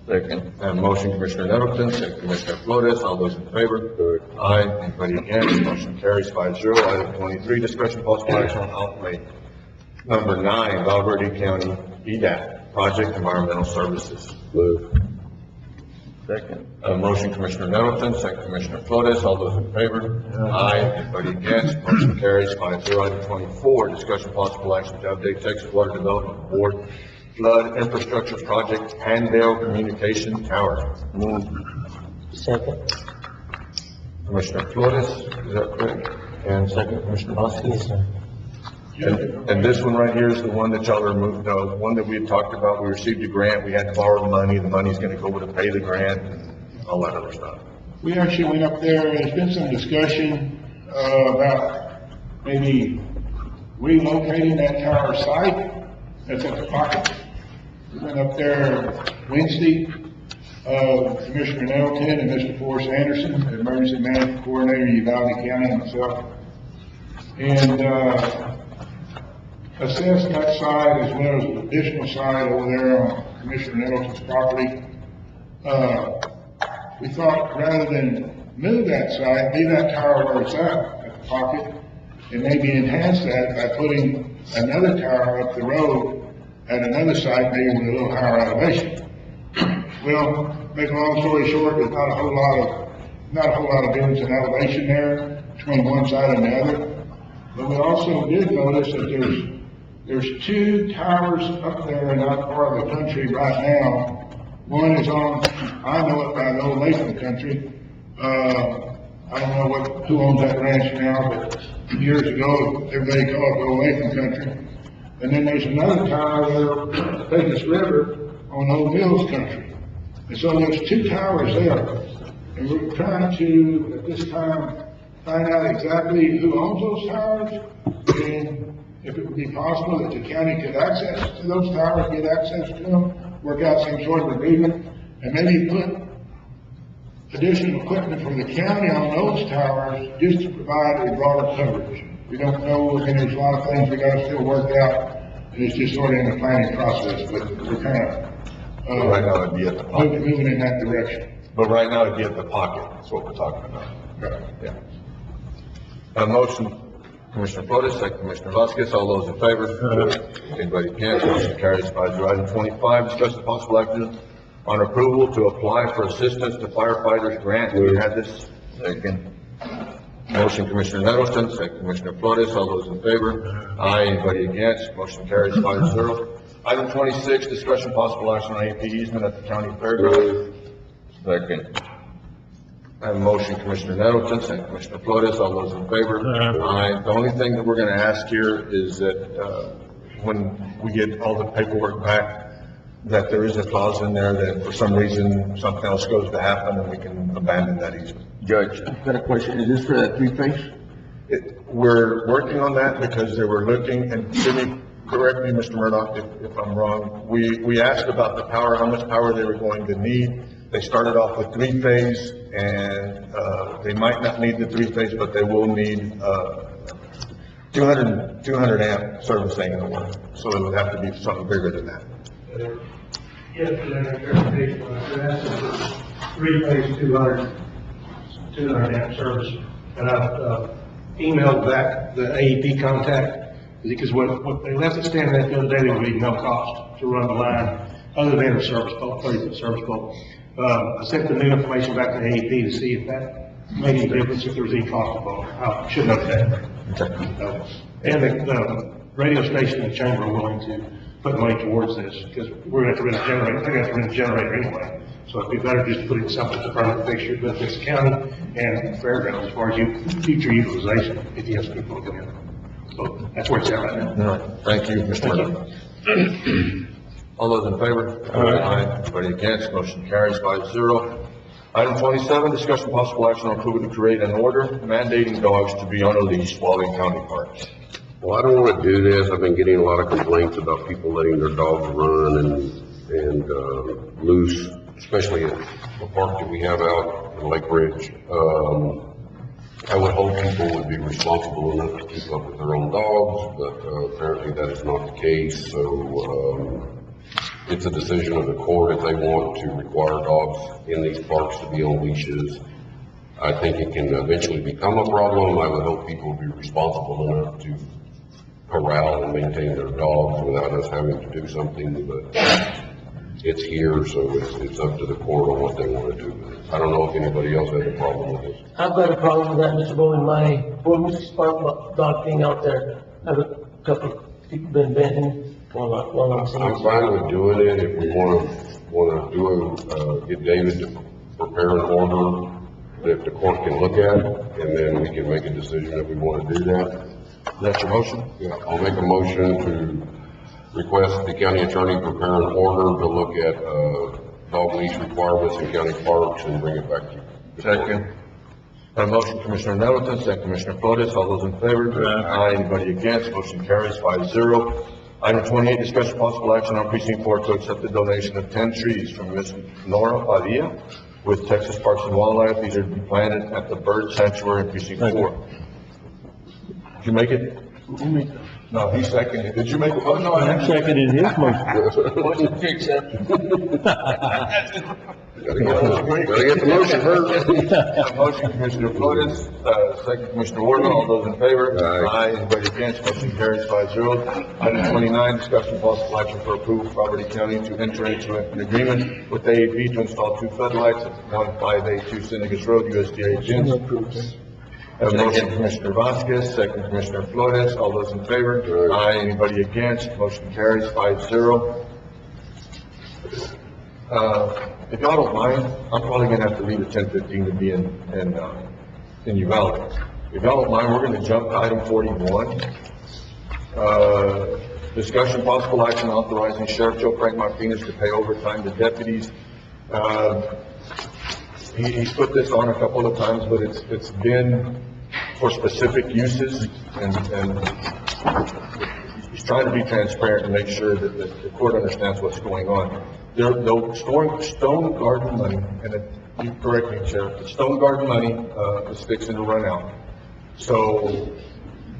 Second. And motion, Commissioner Nettleton, second Commissioner Flores. All those in favor? Aye. Anybody against? Motion carries 5-0. Item 23, discussion possible action on outlay number 9, Valverde County EDAP project environmental services. Move. Second. Motion, Commissioner Nettleton, second Commissioner Flores. All those in favor? Aye. Anybody against? Motion carries 5-0. Item 24, discussion possible action to update Texas Water Development Board flood infrastructure project Handale Communication Tower. Move. Second. Commissioner Flores, is that correct? And second, Commissioner Vasquez? And this one right here is the one that y'all removed, the one that we had talked about. We received a grant, we had to borrow the money, the money's gonna go to pay the grant, and all that other stuff. We actually went up there, there's been some discussion, about maybe relocating that tower site that's at the pocket. We went up there Wednesday, Commissioner Nettleton and Mr. Forrest Anderson, the Emergency Management Coordinator, Uvalde County, and myself. And, assessed that side as well as the additional side over there on Commissioner Nettleton's property. We thought rather than move that side, leave that tower where it's at the pocket, and maybe enhance that by putting another tower up the road at another site, maybe with a little higher elevation. Well, make a long story short, there's not a whole lot of difference in elevation there between one side and the other. But we also did notice that there's 2 towers up there in that part of the country right now. One is on, I know it by the old Latham country. I don't know who owns that ranch now, but years ago, everybody called it the old Latham country. And then there's another tower there, the Pecos River, on Old Mills country. And so there's 2 towers there. And we're trying to, at this time, find out exactly who owns those towers, and if it would be possible that the county could access to those towers, get access to them, work out some sort of agreement, and maybe put additional equipment from the county on those towers just to provide a broader coverage. We don't know, and there's a lot of things we gotta still work out, and it's just sort of in the planning process, but we're kind of, Right now it'd be at the pocket. moving in that direction. But right now it'd be at the pocket, that's what we're talking about. Right. Yeah. A motion, Commissioner Flores, second Commissioner Vasquez, all those in favor? Anybody against? Motion carries 5-0. Item 25, discussion possible action on approval to apply for assistance to firefighters grant. We had this, second. Motion, Commissioner Nettleton, second Commissioner Flores, all those in favor? Aye. Anybody against? Motion carries 5-0. Item 26, discussion possible action on AP easement at the county fairgrounds. Second. I have a motion, Commissioner Nettleton, second Commissioner Flores, all those in favor? Aye. The only thing that we're gonna ask here is that, when we get all the paperwork back, that there is a clause in there that for some reason, something else goes to happen and we can abandon that easement. Judge, I've got a question. Is this for that 3-phase? We're working on that because they were looking, and Jimmy, correct me, Mr. Murdoch, if I'm wrong. We asked about the power, how much power they were going to need. They started off with 3-phase, and, they might not need the three-phase, but they will need, 200 amp service ain't gonna work, so it would have to be something bigger than that. Yesterday, clarification, I asked for three-phase 200 amp service, and I've emailed back the AEP contact, because what they left it standing there the other day, there would be no cost to run the line, other than a service pole, 30-foot service pole. I sent the new information back to AEP to see if that made any difference, if there was any cost involved. I should know that. And the radio station and the chamber are willing to put money towards this, because we're going to have to rent a generator, they're going to have to rent a generator anyway. So it'd be better just to put it something to permanent fixture, benefits the county and fairgrounds as far as future utilization, if you have people to come in. So that's where it's at right now. All right, thank you, Mr. Miller. All those in favor? Aye. Anybody against? Motion carries 5-0. Item 27, discussion possible action on approving to create an order mandating dogs to be on a leash while in county parks. Well, I don't want to do this. I've been getting a lot of complaints about people letting their dogs run and loose, especially at the park that we have out in Lake Ridge. I would hope people would be responsible enough to keep up with their own dogs, but apparently that is not the case. So it's a decision of the court if they want to require dogs in these parks to be on leashes. I think it can eventually become a problem. I would hope people would be responsible enough to corral and maintain their dogs without us having to do something, but it's here, so it's up to the court on what they want to do with it. I don't know if anybody else has a problem with this. I've got a problem with that, Mr. Bowman. My former spark dog being out there, I have a couple of people been venting while I'm seeing. I'm fine with doing it. If we want to get David to prepare an order that the court can look at, and then we can make a decision if we want to do that. That's your motion? Yeah, I'll make a motion to request the county attorney prepare an order to look at, dog leash requirements in county parks and bring it back to you. Second. A motion, Commissioner Nettleton, second, Commissioner Flores. All those in favor? Aye. Anybody against? Motion carries 5-0. Item 28, discussion possible action on precinct 4 to accept the donation of 10 trees from Ms. Nora Padilla with Texas Parks and Wildlife. These are to be planted at the Bird Sanctuary in precinct 4. Did you make it? No, he seconded. Did you make a motion? No, I seconded his motion. Motion to accept. Gotta get the motion heard. A motion, Commissioner Flores, second, Commissioner Warden. All those in favor? Aye. Anybody against? Motion carries 5-0. Item 29, discussion possible action for approval of Robert E. County to enter into an agreement with AAP to install 2 floodlights at 1582 Senegas Road, USDA Agents. Have a motion, Commissioner Vasquez, second, Commissioner Flores. All those in favor? Aye. Anybody against? Motion carries 5-0. If y'all don't mind, I'm probably gonna have to leave at 10:15 to be in Uvalde. If y'all don't mind, we're gonna jump to item 41. Discussion possible action authorizing Sheriff Joe Frank Martinez to pay overtime to deputies. He's put this on a couple of times, but it's been for specific uses, and he's trying to be transparent and make sure that the court understands what's going on. They're storing Stone Garden money, and you correct me, Sheriff, the Stone Garden money is fixing to run out. So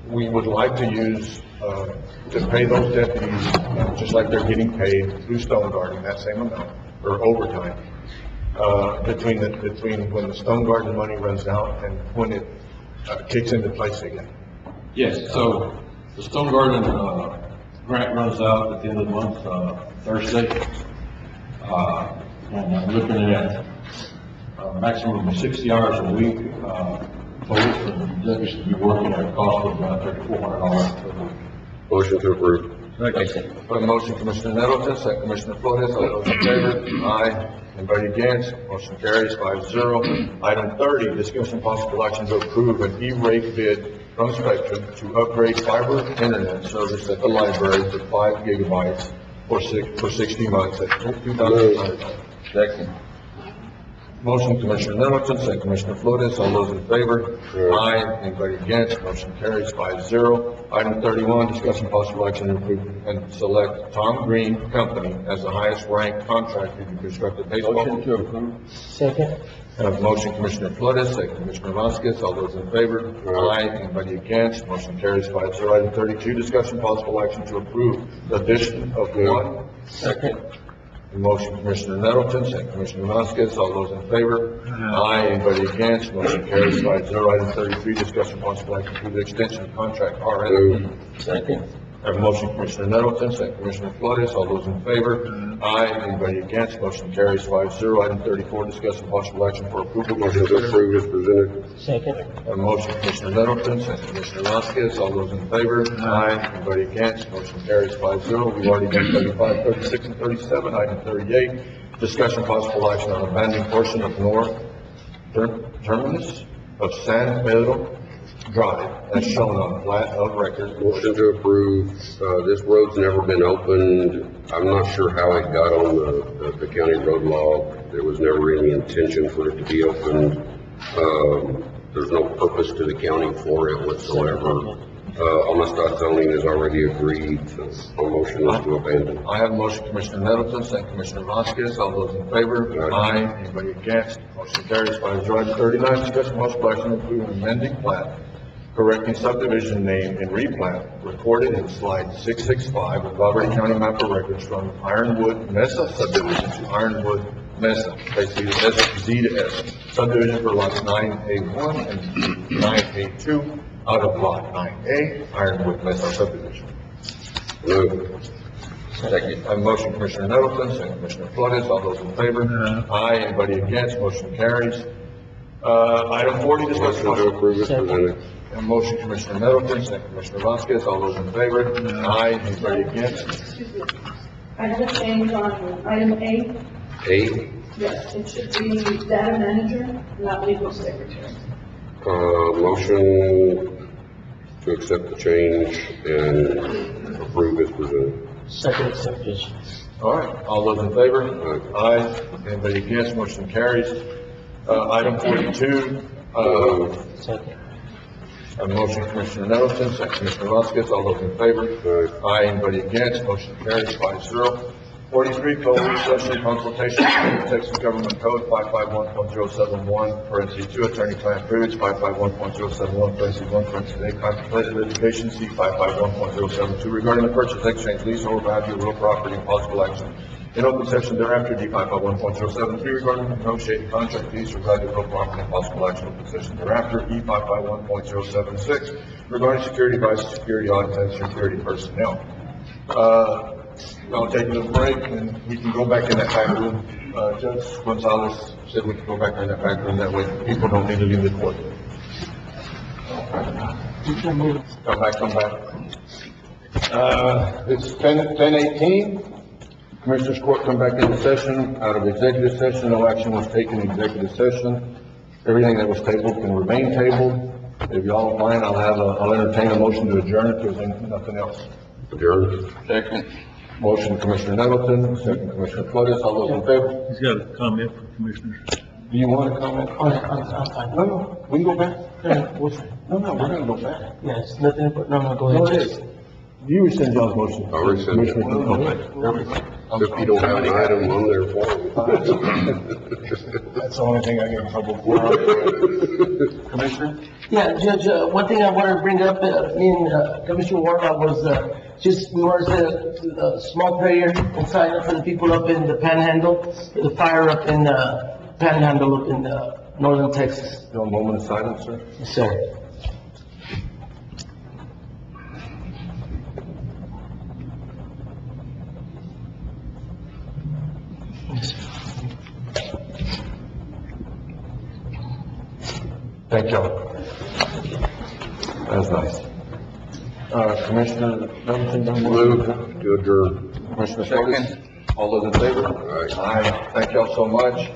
we would like to use, to pay those deputies, just like they're getting paid through Stone Garden, that same amount, or overtime. Between when the Stone Garden money runs out and when it kicks into place again. Yes, so the Stone Garden grant runs out at the end of the month, Thursday. And I'm looking at a maximum of 60 hours a week, both of the deputies to be working at a cost of about $3,400 per week. Motion to approve. Second. For the motion, Commissioner Nettleton, second, Commissioner Flores. All those in favor? Aye. Anybody against? Motion carries 5-0. Item 30, discussion possible action to approve an E-rate bid from Spectrum to upgrade fiber internet service at the library to 5 gigabytes for 60 months at $2,500. Second. Motion Commissioner Nettleton, second Commissioner Flores, all those in favor? Aye. Anybody against? Motion carries 5-0. Item 31, discussion possible action to approve and select Tom Green Company as the highest ranked contractor to construct a baseball. Motion to approve. Second. I have a motion Commissioner Flores, second Commissioner Vasquez, all those in favor? Aye. Anybody against? Motion carries 5-0. Item 32, discussion possible action to approve the addition of one. Second. Motion Commissioner Nettleton, second Commissioner Vasquez, all those in favor? Aye. Anybody against? Motion carries 5-0. Item 33, discussion possible action to the extension of contract RFP. Second. I have a motion Commissioner Nettleton, second Commissioner Flores, all those in favor? Aye. Anybody against? Motion carries 5-0. Item 34, discussion possible action for approval. Motion to approve is presented. Second. I have a motion Commissioner Nettleton, second Commissioner Vasquez, all those in favor? Aye. Anybody against? Motion carries 5-0. We've already done 35, 36, and 37. Item 38, discussion possible action on abandoning portion of north terminus of San Pedro Drive as shown on plat of record. Motion to approve. This road's never been opened. I'm not sure how it got on the county road log. There was never any intention for it to be opened. There's no purpose to the county for it whatsoever. Amistad zoning is already agreed, so our motion is to abandon. I have a motion Commissioner Nettleton, second Commissioner Vasquez, all those in favor? Aye. Anybody against? Motion carries 5-0. Item 39, discussion possible action to approve amending plat, correcting subdivision name and replat recorded in slide 665 of Valverde County map of records from Ironwood Mesa subdivision to Ironwood Mesa, basically Z to S subdivision for lots 9A1 and 9A2 out of lot 9A, Ironwood Mesa subdivision. Move. Second. I have a motion Commissioner Nettleton, second Commissioner Flores, all those in favor? Aye. Anybody against? Motion carries. Item 40, discussion Motion to possible. approve is presented. A motion Commissioner Nettleton, second Commissioner Vasquez, all those in favor? Aye. Anybody against? Excuse me. I have a change on item A. A, Yes, it should be data manager, not legal secretary. motion to accept the change and approve is presented. Second acceptation. All right, all those in favor? Aye. Anybody against? Motion carries. Item 42, Second. a motion Commissioner Nettleton, second Commissioner Vasquez, all those in favor? Aye. Anybody against? Motion carries 5-0. 43, code session consultation, Texas Government Code 551.071, parentheses 2, attorney-client privilege, 551.071, parentheses 1, parentheses A, contemplated litigation, C 551.072, regarding the purchase, exchange, lease, or value of real property and possible action. In open session thereafter, D 551.073, regarding the negotiated contract, lease, or value of real property and possible action. Open session thereafter, E 551.076, regarding security advice, security audit, and security personnel. I'll take a little break, and we can go back in that back room. Judge Gonzalez said we can go back in that back room, that way people don't need to leave the court. Come back. It's 10:18. Commissioners Court come back into session, out of executive session, no action was taken in executive session. Everything that was tabled can remain tabled. If y'all don't mind, I'll entertain a motion to adjourn if there's nothing else. Adjourn. Second. Motion Commissioner Nettleton, second Commissioner Flores, all those in favor? He's got a comment for commissioners. Do you want to comment? No, we can go back. No, we're gonna go back. Yes, nothing, but, no, go Go ahead. ahead. You rescind y'all's motion. I'll rescind it. Commissioner, okay. If you don't have an item on there for That's the only thing I get in trouble for. Commissioner? Yeah, Judge, one thing I wanted to bring up, me and Commissioner Warnock was, we wanted a small prayer and sign up for the people up in the Panhandle, the fire up in, Panhandle up in, northern Texas. A moment of silence, sir. Yes, sir. Thank y'all. That's nice. Commissioner Nettleton, Move to adjourn. Commissioner Flores? All those in favor? Aye. Thank y'all so much.